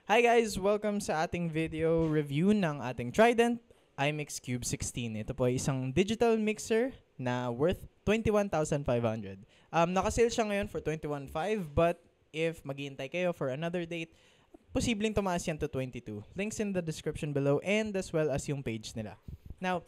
Hi guys! Welcome sa ating video review ng ating Trident iMix Cube 16. Ito po ay isang digital mixer na worth 21,500. Nakasale siya ngayon for 21,500 but if maghihintay kayo for another date, posibleng tumaas yan to 22. Links in the description below and as well as yung page nila. Now,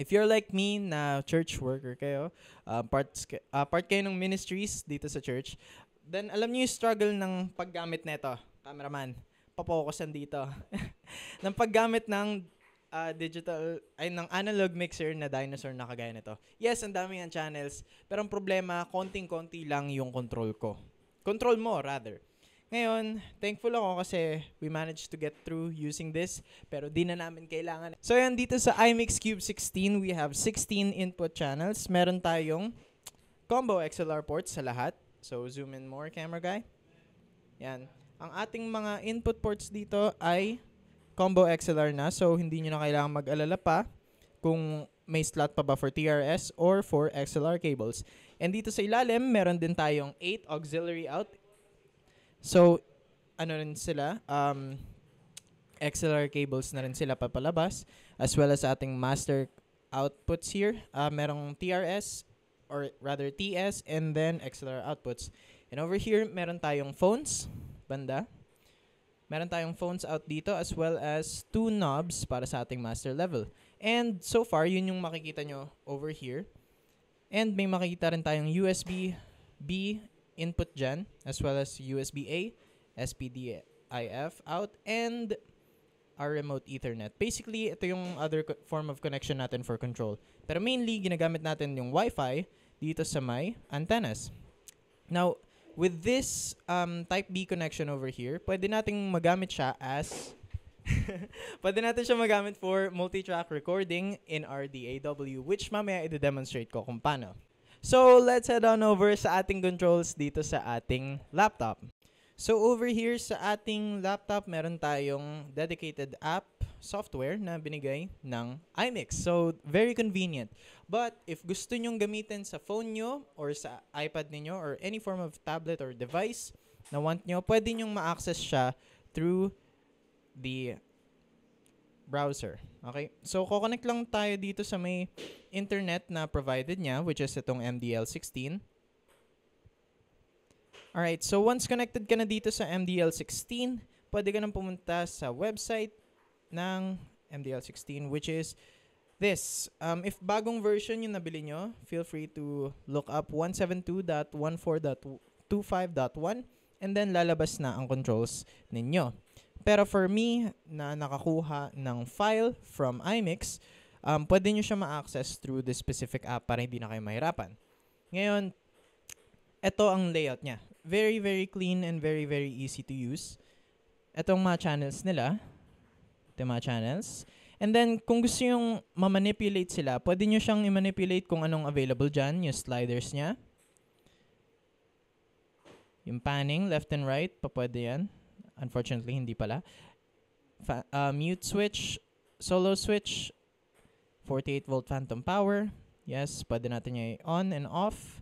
if you're like me na church worker kayo, part kayo ng ministries dito sa church, then alam niyo yung struggle ng paggamit nito, cameraman. Papokusan dito. ng paggamit ng ng analog mixer na dinosaur na kagaya nito. Yes, ang dami yan channels, pero ang problema, konting-konti lang yung control ko. Control mo, rather. Ngayon, thankful ako kasi we managed to get through using this, pero di na namin kailangan. So yan, dito sa iMix Cube 16, we have 16 input channels. Meron tayong combo XLR ports sa lahat. So zoom in more, camera guy. Yan. Ang ating mga input ports dito ay combo XLR na, so hindi nyo na kailangan mag-alala pa kung may slot pa ba for TRS or for XLR cables. And dito sa ilalim, meron din tayong 8 auxiliary out. So, ano rin sila, XLR cables na rin sila papalabas, as well as ating master outputs here. Merong TRS, or rather TS, and then XLR outputs. And over here, meron tayong phones, banda. Meron tayong phones out dito as well as 2 knobs para sa ating master level. And so far, yun yung makikita nyo over here. And may makikita rin tayong USB-B input dyan as well as USB-A, SPDIF out, and our remote Ethernet. Basically, ito yung other form of connection natin for control. Pero mainly, ginagamit natin yung Wi-Fi dito sa may antennas. Now, with this type B connection over here, pwede nating magamit siya as pwede natin siya magamit for multi-track recording in our DAW, which mamaya i-demonstrate ko kung paano. So, let's head on over sa ating controls dito sa ating laptop. So, over here sa ating laptop, meron tayong dedicated app software na binigay ng iMix. So, very convenient. But, if gusto nyong gamitin sa phone nyo or sa iPad ninyo or any form of tablet or device na want nyo, pwede nyong ma-access siya through the browser. Okay? So, kukonect lang tayo dito sa may internet na provided niya, which is itong MDL16. Alright, so once connected ka na dito sa MDL16, pwede ka nang pumunta sa website ng MDL16, which is this. If bagong version yung nabili nyo, feel free to look up 172.14.25.1 and then lalabas na ang controls ninyo. Pero for me, na nakakuha ng file from iMix, pwede nyo siya ma-access through this specific app para hindi na kayo mahirapan. Ngayon, ito ang layout niya. Very, very clean and very, very easy to use. Itong mga channels nila. Ito mga channels. And then, kung gusto yung ma-manipulate sila, pwede nyo siyang i-manipulate kung anong available dyan, yung sliders niya. Yung panning, left and right, pa pwede yan. Unfortunately, hindi pala. Mute switch, solo switch, 48-volt phantom power. Yes, pwede natin yung on and off.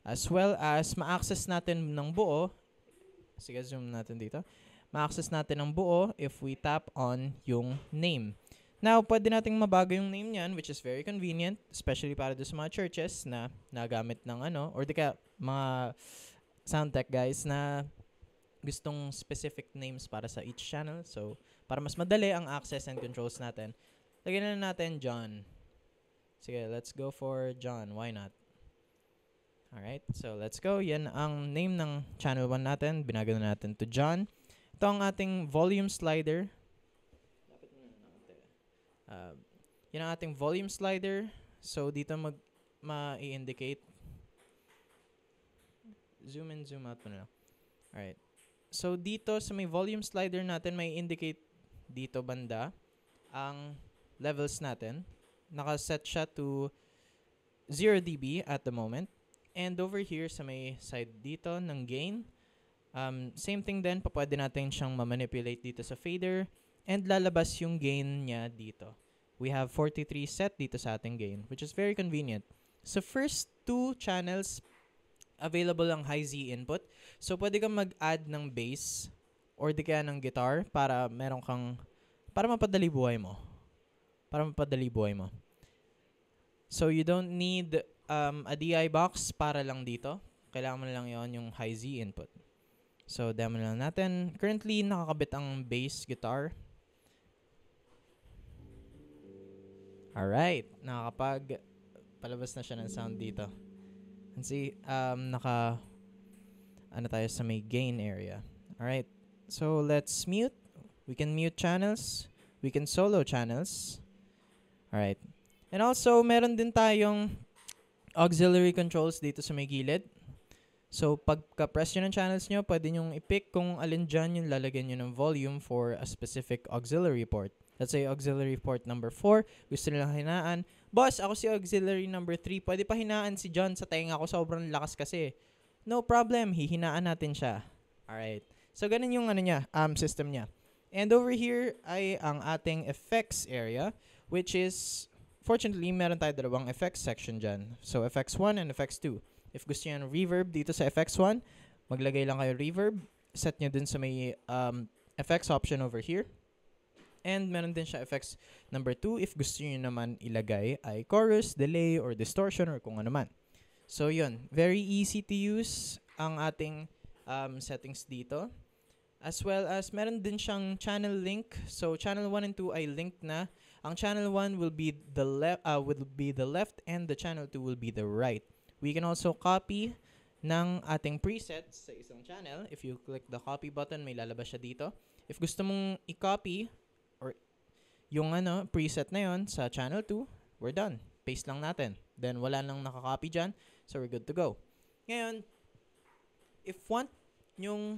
As well as ma-access natin ng buo. Sige, zoom natin dito. Ma-access natin ng buo if we tap on yung name. Now, pwede nating mabago yung name niyan, which is very convenient, especially para sa mga churches na nagamit ng or di ka mga sound tech guys na gustong specific names para sa each channel. So, para mas madali ang access and controls natin, lagyan na natin John. Sige, let's go for John. Why not? Alright, so let's go. Yan ang name ng channel 1 natin. Binago na natin to John. Ito ang ating volume slider. Yan ang ating volume slider. So, dito ma-i-indicate. Zoom in, zoom out mo na lang. Alright. So, dito sa may volume slider natin, may indicate dito banda ang levels natin. Nakaset siya to 0 dB at the moment. And over here sa may side dito ng gain, same thing din, pwede natin siyang ma-manipulate dito sa fader and lalabas yung gain niya dito. We have 43 set dito sa ating gain, which is very convenient. So first 2 channels, available ang high Z input. So pwede kang mag-add ng bass or di kaya ng guitar para meron kang, para mapadali buhay mo. So you don't need a DI box para lang dito. Kailangan mo lang yon yung high Z input. So demo lang natin. Currently, nakakabit ang bass guitar. Alright, palabas na siya ng sound dito. And see, ano tayo sa may gain area. Alright, so let's mute. We can mute channels. We can solo channels. Alright. And also, meron din tayong auxiliary controls dito sa may gilid. So, pagka-press nyo ng channels nyo, pwede nyo i-pick kung alin dyan yung lalagyan nyo ng volume for a specific auxiliary port. Let's say auxiliary port number 4. Gusto nilang hinaan. Boss, ako si auxiliary number 3. Pwede pa hinaan si John sa tenga ko. Sobrang lakas kasi. No problem. Hihinaan natin siya. Alright. So, ganun yung system niya. And over here ay ang ating effects area, which is, fortunately, meron tayo dalawang effects section dyan. So, FX1 and FX2. If gusto nyo ng reverb dito sa FX1, maglagay lang kayo reverb. Set nyo dun sa may effects option over here. And meron din siya effects number 2 if gusto nyo naman ilagay ay chorus, delay, or distortion, or kung ano man. So, yun. Very easy to use ang ating settings dito. As well as, meron din siyang channel link. So, channel 1 and 2 ay linked na. Ang channel 1 will be the left and the channel 2 will be the right. We can also copy ng ating presets sa isang channel. If you click the copy button, may lalabas siya dito. If gusto mong i-copy or yung preset na yon sa channel 2, we're done. Paste lang natin. Then, wala nang nakakopy dyan. So, we're good to go. Ngayon, if want yung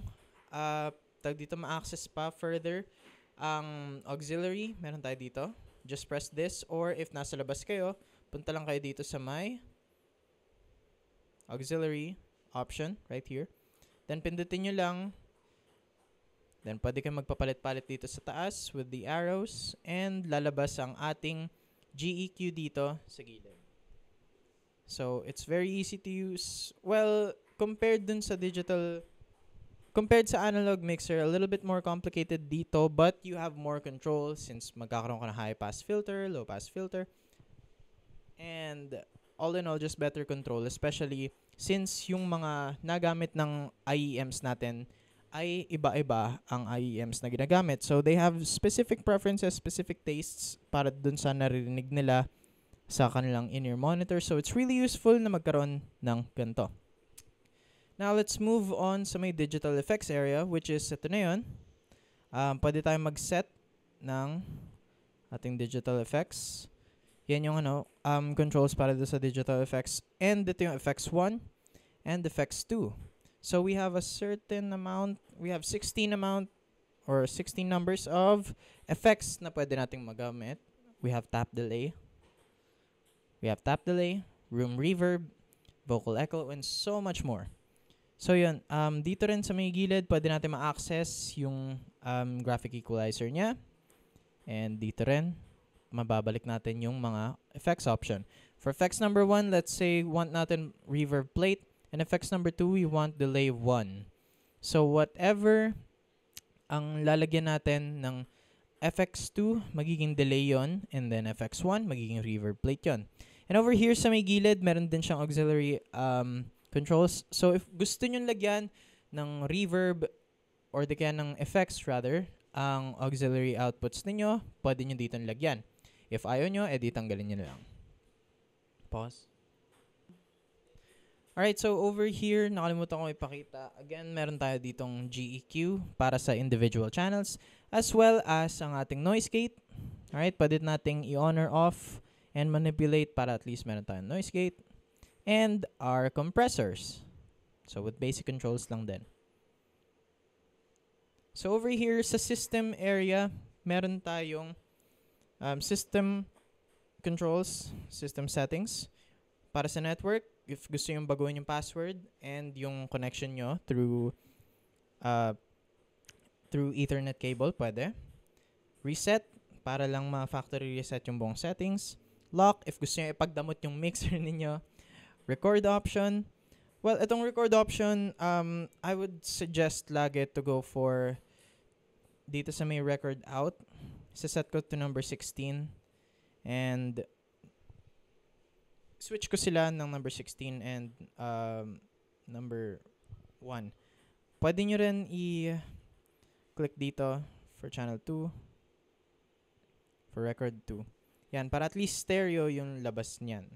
dito ma-access pa further ang auxiliary, meron tayo dito. Just press this, or if nasa labas kayo, punta lang kayo dito sa my auxiliary option right here. Then pindutin nyo lang. Then pwede kayo magpapalit-palit dito sa taas with the arrows, and lalabas ang ating GEQ dito sa gilid. So it's very easy to use. Well, compared sa analog mixer, a little bit more complicated dito, but you have more control since magkakaroon ka ng high pass filter, low pass filter. And all in all, just better control, especially since yung mga nagamit ng IEMs natin ay iba-iba ang IEMs na ginagamit. So they have specific preferences, specific tastes para dun sa naririnig nila sa kanilang in-ear monitor. So it's really useful na magkaroon ng ganito. Now, let's move on sa may digital effects area, which is ito na yun. Pwede tayong mag-set ng ating digital effects. Yan yung controls para sa digital effects. And ito yung effects 1 and effects 2. So, we have a certain amount, we have 16 numbers of effects na pwede nating magamit. We have tap delay. Room reverb, vocal echo, and so much more. So yun, dito rin sa may gilid, pwede natin ma-access yung graphic equalizer niya. And dito rin, mababalik natin yung mga effects option. For effects number 1, let's say, want natin reverb plate. And effects number 2, we want delay 1. So whatever ang lalagyan natin ng FX2, magiging delay yon, and then FX1, magiging reverb plate yon. And over here sa may gilid, meron din siyang auxiliary controls. So, if gusto nyo lagyan ng reverb or di kaya ng effects rather, ang auxiliary outputs ninyo, pwede nyo dito lagyan. If ayaw nyo, edi tanggalin nyo na lang. Pause. Alright, so over here, nakalimutan ko ipakita. Again, meron tayo ditong GEQ para sa individual channels, as well as ang ating noise gate. Alright, pwede nating i-on or off and manipulate para at least meron tayong noise gate. And our compressors. So, with basic controls lang din. So, over here sa system area, meron tayong system controls, system settings. Para sa network, if gusto yung baguhin yung password and yung connection nyo through Ethernet cable, pwede. Reset, para lang ma-factory reset yung buong settings. Lock, if gusto nyo ipagdamot yung mixer ninyo. Record option. Well, itong record option, I would suggest lagi to go for dito sa may record out, set ko to number 16 and switch ko sila ng number 16 and number 1. Pwede nyo rin i-click dito for channel 2, for record 2. Yan, para at least stereo yung labas niyan.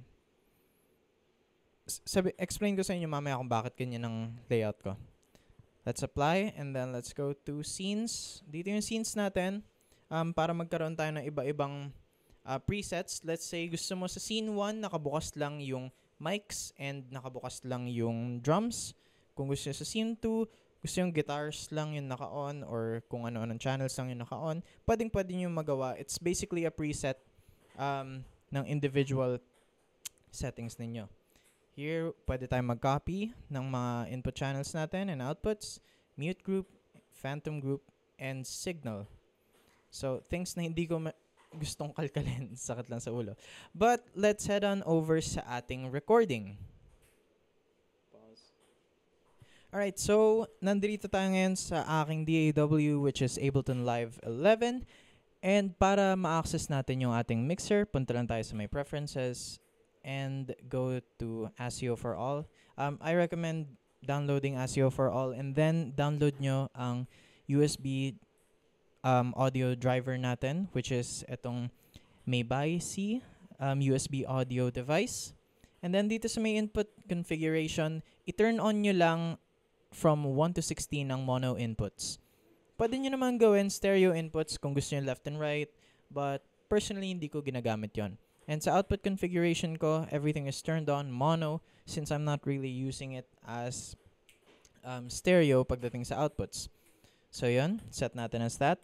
Explain ko sa inyo mamaya kung bakit ganyan ang layout ko. Let's apply and then let's go to scenes. Dito yung scenes natin para magkaroon tayo ng iba-ibang presets. Let's say gusto mo sa scene 1 nakabukas lang yung mics and nakabukas lang yung drums. Kung gusto sa scene 2, gusto yung guitars lang yung naka-on or kung ano-anong channels lang yung naka-on, pwede nyo magawa. It's basically a preset ng individual settings ninyo. Here, pwede tayong mag-copy ng mga input channels natin and outputs, mute group, phantom group, and signal. So, things na hindi ko gustong kalkalin. Sakit lang sa ulo. But, let's head on over sa ating recording. Alright, so, nandito tayo ngayon sa aking DAW, which is Ableton Live 11. And para ma-access natin yung ating mixer, punta lang tayo sa may preferences and go to ASIO for all. I recommend downloading ASIO for all and then download nyo ang USB audio driver natin, which is itong Maybuy-C USB audio device. And then dito sa may input configuration, i-turn on nyo lang from 1 to 16 ang mono inputs. Pwede nyo naman gawin stereo inputs kung gusto nyo left and right, but personally hindi ko ginagamit yon. And sa output configuration ko, everything is turned on mono since I'm not really using it as stereo pagdating sa outputs. So yun, set natin as that.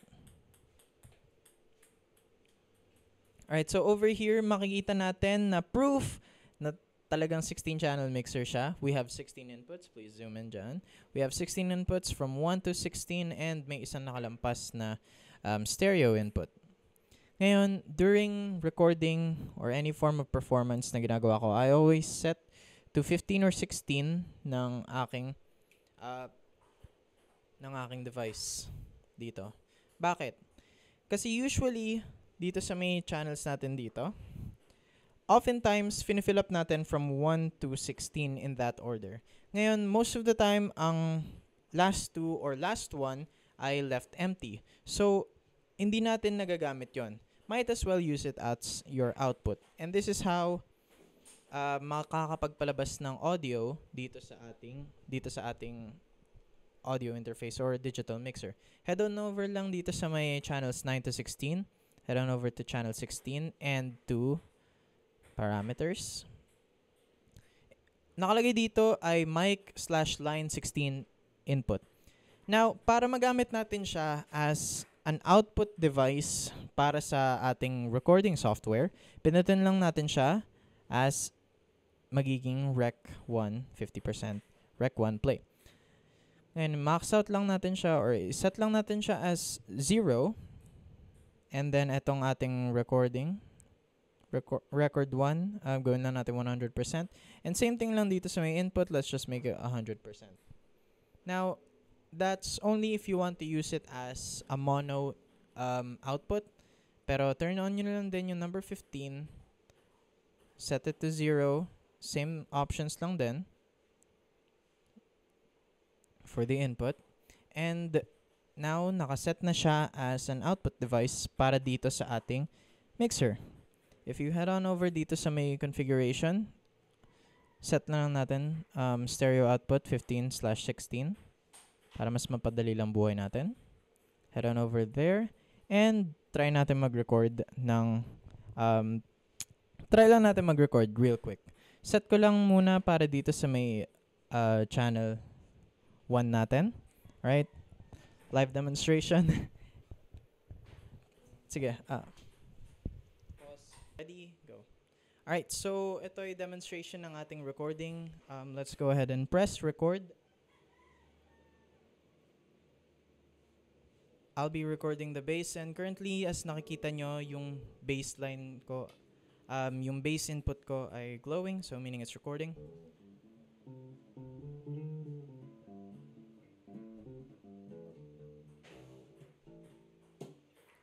Alright, so over here, makikita natin na proof na talagang 16-channel mixer siya. We have 16 inputs. Please zoom in dyan. We have 16 inputs from 1 to 16 and may isang nakalampas na stereo input. Ngayon, during recording or any form of performance na ginagawa ko, I always set to 15 or 16 ng aking device dito. Bakit? Kasi usually, dito sa may channels natin dito, oftentimes, finifill up natin from 1 to 16 in that order. Ngayon, most of the time, ang last 2 or last 1 ay left empty. So, hindi natin nagagamit yon. Might as well use it as your output. And this is how makakapagpalabas ng audio dito sa ating audio interface or digital mixer. Head on over lang dito sa may channels 9 to 16. Head on over to channel 16 and to parameters. Nakalagay dito ay mic/line 16 input. Now, para magamit natin siya as an output device para sa ating recording software, pinutin lang natin siya as magiging Rec 1 50%, Rec 1 play. And max out lang natin siya or set lang natin siya as 0. And then itong ating recording, record 1, gawin lang natin 100%. And same thing lang dito sa may input, let's just make it 100%. Now, that's only if you want to use it as a mono output. Pero turn on nyo lang din yung number 15. Set it to 0. Same options lang din for the input. And now, nakaset na siya as an output device para dito sa ating mixer. If you head on over dito sa may configuration, set na lang natin stereo output 15/16. Para mas mapadali lang buhay natin. Head on over there. And try natin mag-record ng... try lang natin mag-record real quick. Set ko lang muna para dito sa may channel 1 natin. Alright? Live demonstration. Sige. Pause. Ready? Go. Alright, so ito ay demonstration ng ating recording. Let's go ahead and press record. I'll be recording the bass and currently as nakikita nyo yung bass line ko, yung bass input ko ay glowing, so meaning it's recording.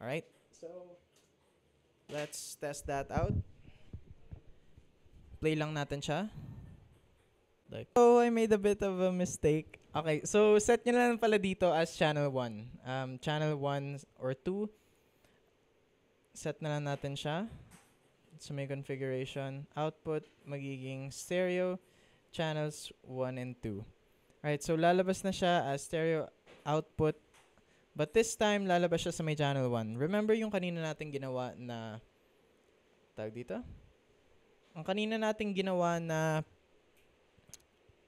Alright? So, let's test that out. Play lang natin siya. Oh, I made a bit of a mistake. Okay, so set nyo lang pala dito as channel 1. Channel 1 or 2. Set na lang natin siya. So may configuration. Output magiging stereo. Channels 1 and 2. Alright, so lalabas na siya as stereo output. But this time, lalabas siya sa may channel 1. Remember yung kanina natin ginawa na... Tawag dito? Ang kanina natin ginawa na...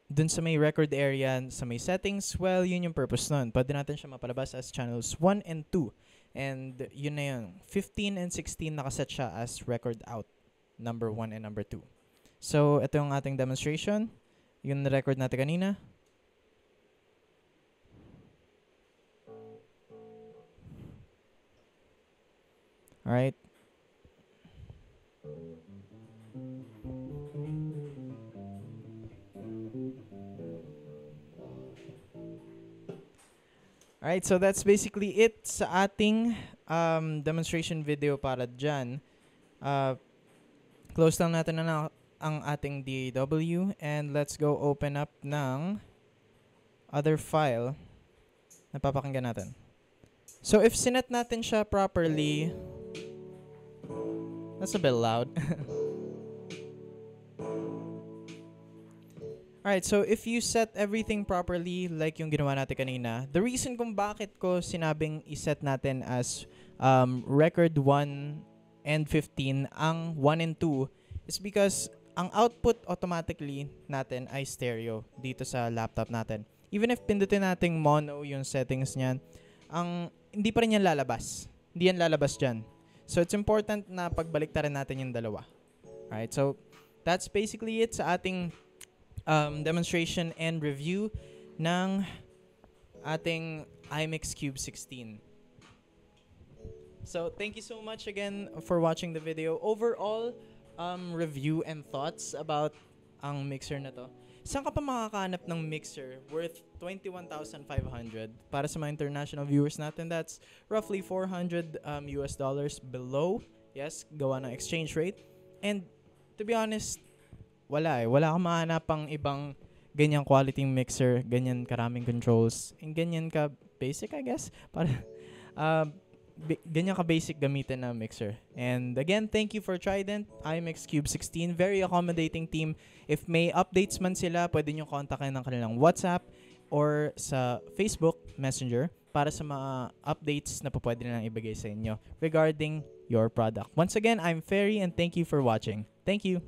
Dun sa may record area, sa may settings, well, yun yung purpose nun. Pwede natin siya mapalabas as channels 1 and 2. And yun na yun. 15 and 16 nakaset siya as record out. Number 1 and number 2. So, ito yung ating demonstration. Yung record natin kanina. Alright. Alright, so that's basically it sa ating demonstration video para dyan. Close lang natin na ang ating DAW and let's go open up ng other file na papakinggan natin. So if sinet natin siya properly, that's a bit loud. Alright, so if you set everything properly like yung ginawa natin kanina, the reason kung bakit ko sinabing iset natin as record 1 and 15 ang 1 and 2 is because ang output automatically natin ay stereo dito sa laptop natin. Even if pindutin natin mono yung settings niyan, hindi pa rin yan lalabas. Hindi yan lalabas dyan. So it's important na pagbaliktaran natin yung dalawa. Alright, so that's basically it sa ating demonstration and review ng ating iMix Cube 16. So, thank you so much again for watching the video. Overall, review and thoughts about ang mixer na to. Saan ka pa makakahanap ng mixer worth 21,500? Para sa mga international viewers natin, that's roughly $400 below. Yes, gawa ng exchange rate. And to be honest, wala kang mahanap pang ibang ganyang quality mixer, ganyan karaming controls, and ganyan ka basic, I guess. Para ganyan ka basic gamitin na mixer. And again, thank you for Trident, iMix Cube 16. Very accommodating team. If may updates man sila, pwede nyo kontakin ng kanilang WhatsApp or sa Facebook Messenger para sa mga updates na pwede nilang ibigay sa inyo regarding your product. Once again, I'm Ferry and thank you for watching. Thank you.